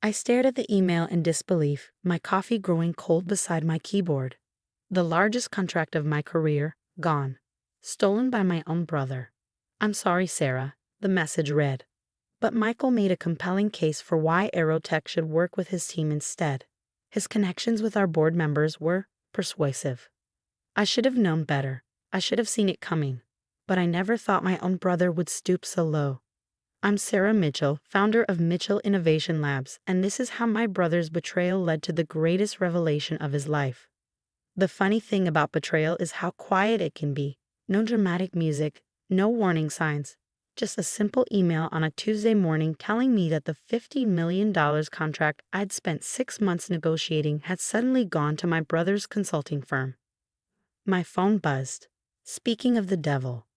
I stared at the email in disbelief, my coffee growing cold beside my keyboard. The largest contract of my career, gone. Stolen by my own brother. "I'm sorry, Sarah," the message read. But Michael made a compelling case for why Aerotech should work with his team instead. His connections with our board members were persuasive. I should have known better. I should have seen it coming. But I never thought my own brother would stoop so low. "I'm Sarah Mitchell, founder of Mitchell Innovation Labs, and this is how my brother's betrayal led to the greatest revelation of his life." The funny thing about betrayal is how quiet it can be. No dramatic music, no warning signs. Just a simple email on a Tuesday morning telling me that the $50 million contract I'd spent 6 months negotiating had suddenly gone to my brother's consulting firm. My phone buzzed. Speaking of the devil.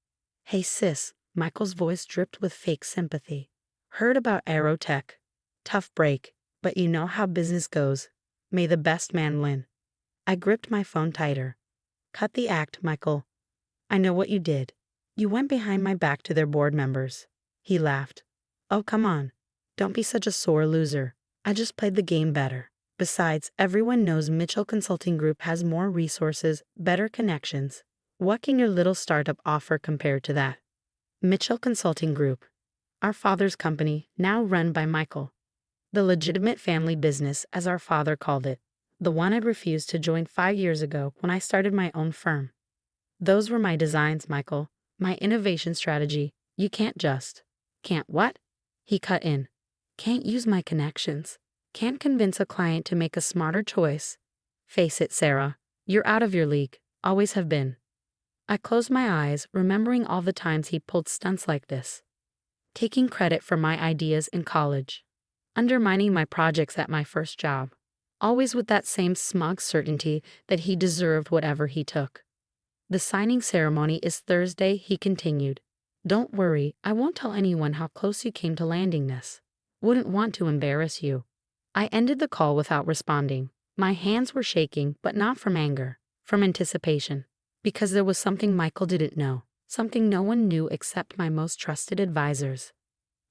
"Hey sis," Michael's voice dripped with fake sympathy. "Heard about Aerotech. Tough break, but you know how business goes. May the best man win." I gripped my phone tighter. "Cut the act, Michael. I know what you did. You went behind my back to their board members." He laughed. "Oh, come on. Don't be such a sore loser. I just played the game better. Besides, everyone knows Mitchell Consulting Group has more resources, better connections. What can your little startup offer compared to that?" Mitchell Consulting Group. Our father's company, now run by Michael. The legitimate family business, as our father called it. The one I'd refused to join 5 years ago when I started my own firm. "Those were my designs, Michael. My innovation strategy. You can't just." "Can't what?" He cut in. "Can't use my connections. Can't convince a client to make a smarter choice. Face it, Sarah. You're out of your league. Always have been." I closed my eyes, remembering all the times he pulled stunts like this. Taking credit for my ideas in college. Undermining my projects at my first job. Always with that same smug certainty that he deserved whatever he took. "The signing ceremony is Thursday," he continued. "Don't worry, I won't tell anyone how close you came to landing this. Wouldn't want to embarrass you." I ended the call without responding. My hands were shaking, but not from anger, from anticipation. Because there was something Michael didn't know, something no one knew except my most trusted advisors.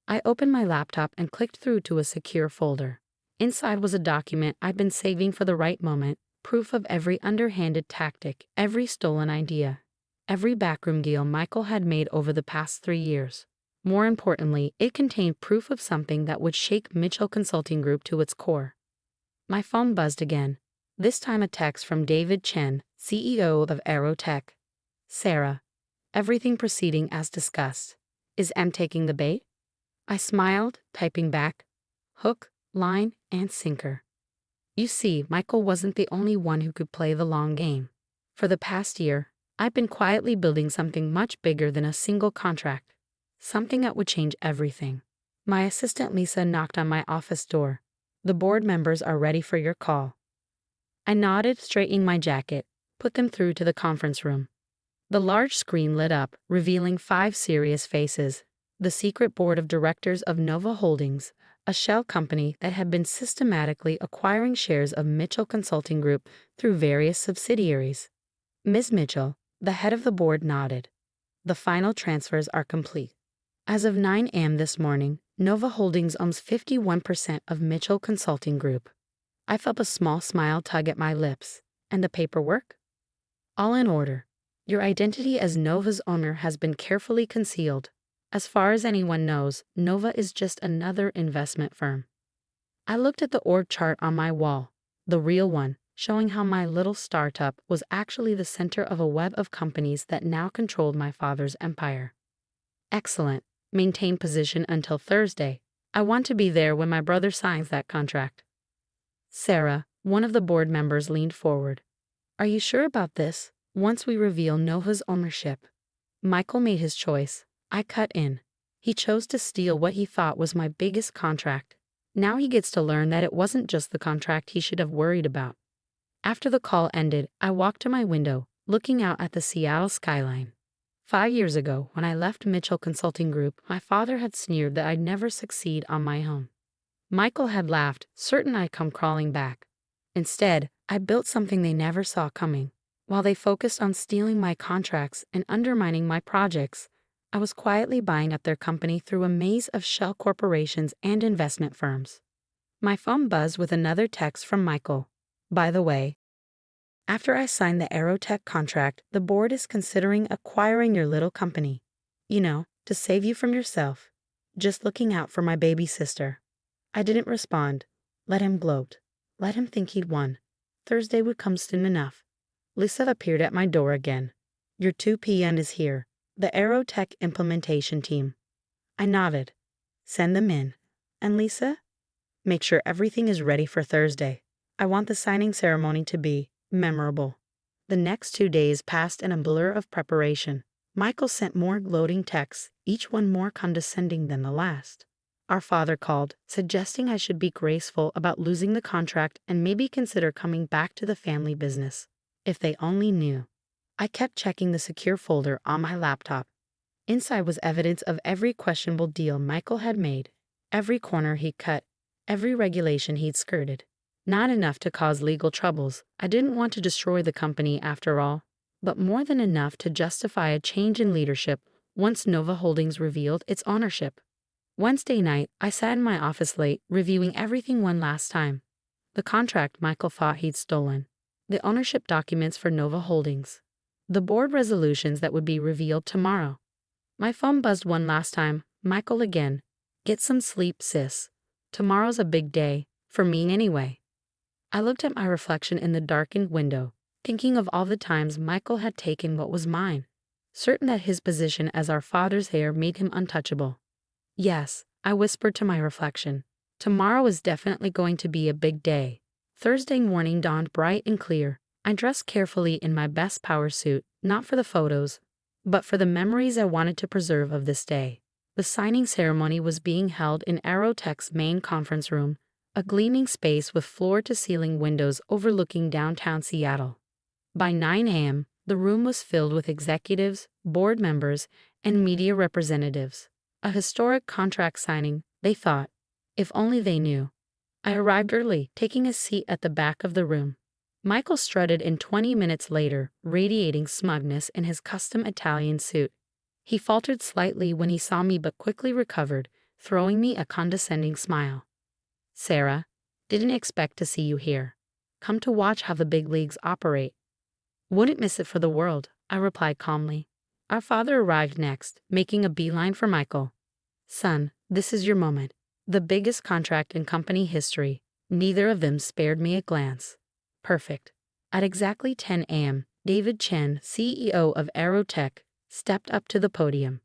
I opened my laptop and clicked through to a secure folder. Inside was a document I'd been saving for the right moment, proof of every underhanded tactic, every stolen idea, every backroom deal Michael had made over the past 3 years. More importantly, it contained proof of something that would shake Mitchell Consulting Group to its core. My phone buzzed again, this time a text from David Chen, CEO of Aerotech. "Sarah, everything proceeding as discussed. Is M taking the bait?" I smiled, typing back, hook, line, and sinker. You see, Michael wasn't the only one who could play the long game. For the past year, I've been quietly building something much bigger than a single contract. Something that would change everything. My assistant Lisa knocked on my office door. "The board members are ready for your call." I nodded, straightening my jacket, put them through to the conference room. The large screen lit up, revealing 5 serious faces. The secret board of directors of Nova Holdings, a shell company that had been systematically acquiring shares of Mitchell Consulting Group through various subsidiaries. Ms. Mitchell, the head of the board, nodded. "The final transfers are complete. As of 9 a.m. this morning, Nova Holdings owns 51% of Mitchell Consulting Group." I felt a small smile tug at my lips. "And the paperwork?" "All in order. Your identity as Nova's owner has been carefully concealed. As far as anyone knows, Nova is just another investment firm." I looked at the org chart on my wall, the real one, showing how my little startup was actually the center of a web of companies that now controlled my father's empire. "Excellent. Maintain position until Thursday. I want to be there when my brother signs that contract." "Sarah," one of the board members leaned forward. "Are you sure about this? Once we reveal Nova's ownership." Michael made his choice. I cut in. He chose to steal what he thought was my biggest contract. Now he gets to learn that it wasn't just the contract he should have worried about. After the call ended, I walked to my window, looking out at the Seattle skyline. 5 years ago, when I left Mitchell Consulting Group, my father had sneered that I'd never succeed on my own. Michael had laughed, certain I'd come crawling back. Instead, I built something they never saw coming. While they focused on stealing my contracts and undermining my projects, I was quietly buying up their company through a maze of shell corporations and investment firms. My phone buzzed with another text from Michael. By the way, after I signed the Aerotech contract, the board is considering acquiring your little company. You know, to save you from yourself. Just looking out for my baby sister. I didn't respond. Let him gloat. Let him think he'd won. Thursday would come soon enough. Lisa appeared at my door again. Your 2 p.m. is here. The Aerotech implementation team. I nodded. Send them in. And Lisa? Make sure everything is ready for Thursday. I want the signing ceremony to be memorable. The next 2 days passed in a blur of preparation. Michael sent more gloating texts, each one more condescending than the last. Our father called, suggesting I should be graceful about losing the contract and maybe consider coming back to the family business. If they only knew. I kept checking the secure folder on my laptop. Inside was evidence of every questionable deal Michael had made, every corner he'd cut, every regulation he'd skirted. Not enough to cause legal troubles. I didn't want to destroy the company after all, but more than enough to justify a change in leadership once Nova Holdings revealed its ownership. Wednesday night, I sat in my office late, reviewing everything one last time. The contract Michael thought he'd stolen, the ownership documents for Nova Holdings, the board resolutions that would be revealed tomorrow. My phone buzzed one last time. Michael again. Get some sleep, sis. Tomorrow's a big day, for me anyway. I looked at my reflection in the darkened window, thinking of all the times Michael had taken what was mine, certain that his position as our father's heir made him untouchable. Yes, I whispered to my reflection. Tomorrow is definitely going to be a big day. Thursday morning dawned bright and clear. I dressed carefully in my best power suit, not for the photos, but for the memories I wanted to preserve of this day. The signing ceremony was being held in Aerotech's main conference room, a gleaming space with floor-to-ceiling windows overlooking downtown Seattle. By 9 a.m., the room was filled with executives, board members, and media representatives. A historic contract signing, they thought. If only they knew. I arrived early, taking a seat at the back of the room. Michael strutted in 20 minutes later, radiating smugness in his custom Italian suit. He faltered slightly when he saw me but quickly recovered, throwing me a condescending smile. Sarah, didn't expect to see you here. Come to watch how the big leagues operate. Wouldn't miss it for the world, I replied calmly. Our father arrived next, making a beeline for Michael. Son, this is your moment. The biggest contract in company history. Neither of them spared me a glance. Perfect. At exactly 10 a.m., David Chen, CEO of Aerotech, stepped up to the podium.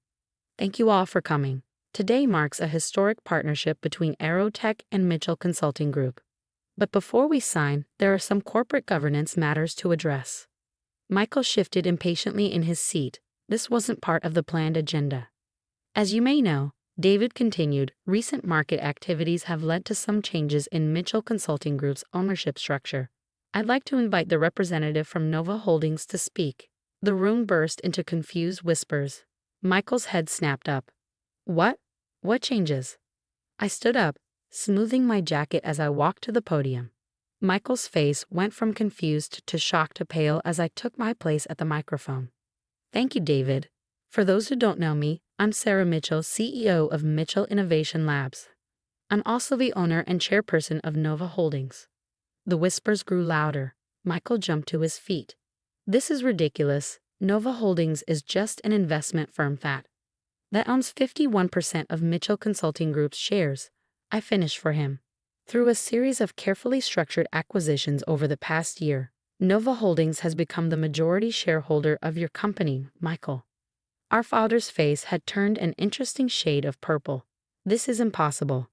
Thank you all for coming. Today marks a historic partnership between Aerotech and Mitchell Consulting Group. But before we sign, there are some corporate governance matters to address. Michael shifted impatiently in his seat. This wasn't part of the planned agenda. As you may know, David continued, recent market activities have led to some changes in Mitchell Consulting Group's ownership structure. I'd like to invite the representative from Nova Holdings to speak. The room burst into confused whispers. Michael's head snapped up. What? What changes? I stood up, smoothing my jacket as I walked to the podium. Michael's face went from confused to shocked to pale as I took my place at the microphone. Thank you, David. For those who don't know me, I'm Sarah Mitchell, CEO of Mitchell Innovation Labs. I'm also the owner and chairperson of Nova Holdings. The whispers grew louder. Michael jumped to his feet. This is ridiculous. Nova Holdings is just an investment firm that owns 51% of Mitchell Consulting Group's shares. I finished for him. Through a series of carefully structured acquisitions over the past year, Nova Holdings has become the majority shareholder of your company, Michael. Our father's face had turned an interesting shade of purple. This is impossible.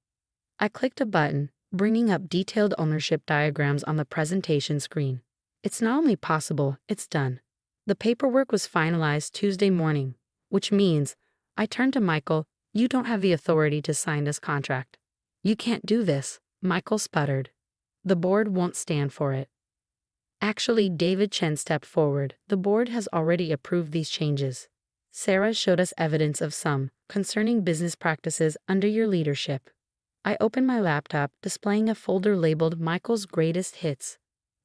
I clicked a button, bringing up detailed ownership diagrams on the presentation screen. It's not only possible, it's done. The paperwork was finalized Tuesday morning, which means, I turned to Michael, you don't have the authority to sign this contract. You can't do this, Michael sputtered. The board won't stand for it. Actually, David Chen stepped forward. The board has already approved these changes. Sarah showed us evidence of some concerning business practices under your leadership. I opened my laptop, displaying a folder labeled Michael's Greatest Hits.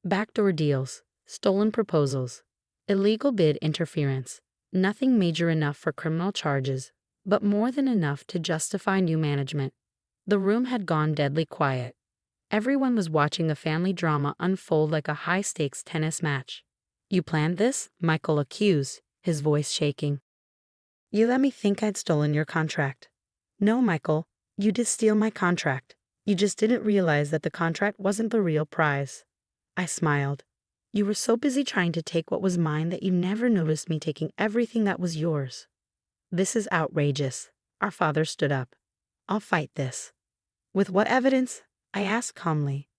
Backdoor deals, stolen proposals, illegal bid interference. Nothing major enough for criminal charges, but more than enough to justify new management. The room had gone deadly quiet. Everyone was watching the family drama unfold like a high-stakes tennis match. "You planned this?" Michael accused, his voice shaking. "You let me think I'd stolen your contract." "No, Michael, you did steal my contract. You just didn't realize that the contract wasn't the real prize." I smiled. "You were so busy trying to take what was mine that you never noticed me taking everything that was yours." "This is outrageous." Our father stood up. "I'll fight this." "With what evidence?" I asked calmly.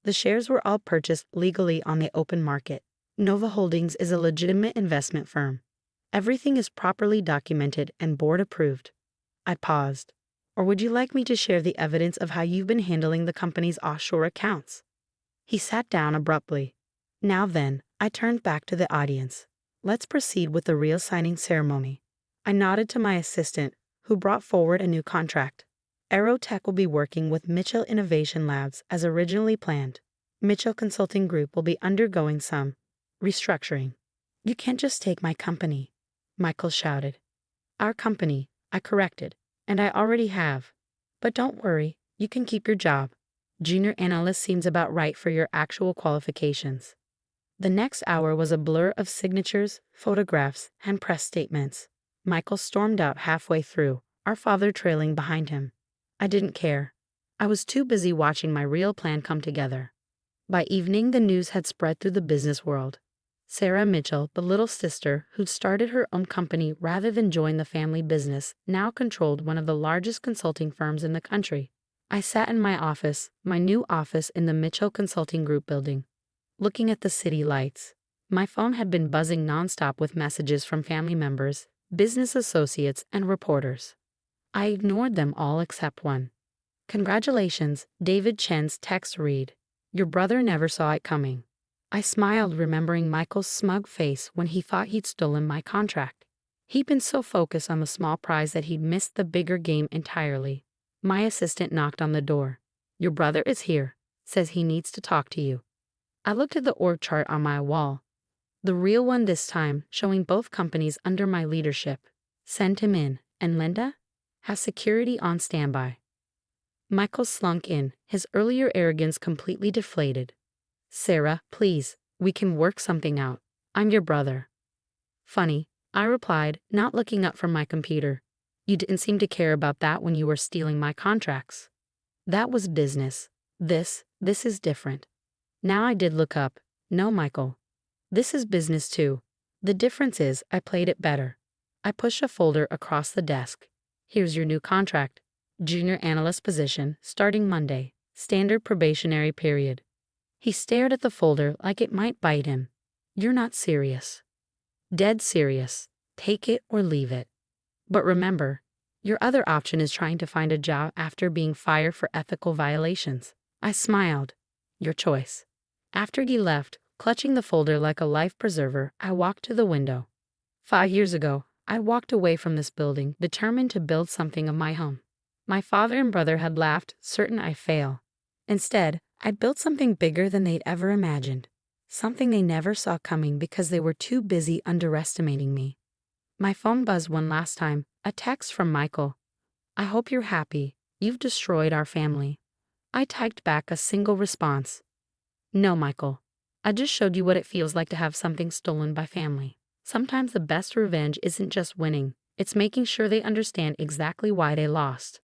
"The shares were all purchased legally on the open market. Nova Holdings is a legitimate investment firm. Everything is properly documented and board approved." I paused. "Or would you like me to share the evidence of how you've been handling the company's offshore accounts?" He sat down abruptly. "Now then," I turned back to the audience. "Let's proceed with the real signing ceremony." I nodded to my assistant, who brought forward a new contract. Aerotech will be working with Mitchell Innovation Labs as originally planned. Mitchell Consulting Group will be undergoing some restructuring. "You can't just take my company," Michael shouted. "Our company," I corrected, "and I already have. But don't worry, you can keep your job. Junior analyst seems about right for your actual qualifications." The next hour was a blur of signatures, photographs, and press statements. Michael stormed out halfway through, our father trailing behind him. I didn't care. I was too busy watching my real plan come together. By evening, the news had spread through the business world. Sarah Mitchell, the little sister who'd started her own company rather than join the family business, now controlled one of the largest consulting firms in the country. I sat in my office, my new office in the Mitchell Consulting Group building, looking at the city lights. My phone had been buzzing nonstop with messages from family members, business associates, and reporters. I ignored them all except one. "Congratulations," David Chen's text read. "Your brother never saw it coming." I smiled, remembering Michael's smug face when he thought he'd stolen my contract. He'd been so focused on the small prize that he'd missed the bigger game entirely. My assistant knocked on the door. "Your brother is here. Says he needs to talk to you." I looked at the org chart on my wall. The real one this time, showing both companies under my leadership. "Send him in. And Linda? Has security on standby." Michael slunk in, his earlier arrogance completely deflated. "Sarah, please, we can work something out. I'm your brother." "Funny," I replied, not looking up from my computer. "You didn't seem to care about that when you were stealing my contracts." "That was business. This is different." Now I did look up. "No, Michael. This is business too. The difference is I played it better." I pushed a folder across the desk. "Here's your new contract. Junior analyst position, starting Monday. Standard probationary period." He stared at the folder like it might bite him. "You're not serious." "Dead serious. Take it or leave it. But remember, your other option is trying to find a job after being fired for ethical violations." I smiled. "Your choice." After he left, clutching the folder like a life preserver, I walked to the window. 5 years ago, I walked away from this building, determined to build something of my own. My father and brother had laughed, certain I'd fail. Instead, I built something bigger than they'd ever imagined. Something they never saw coming because they were too busy underestimating me. My phone buzzed one last time, a text from Michael. "I hope you're happy. You've destroyed our family." I typed back a single response. "No, Michael. I just showed you what it feels like to have something stolen by family. Sometimes the best revenge isn't just winning, it's making sure they understand exactly why they lost."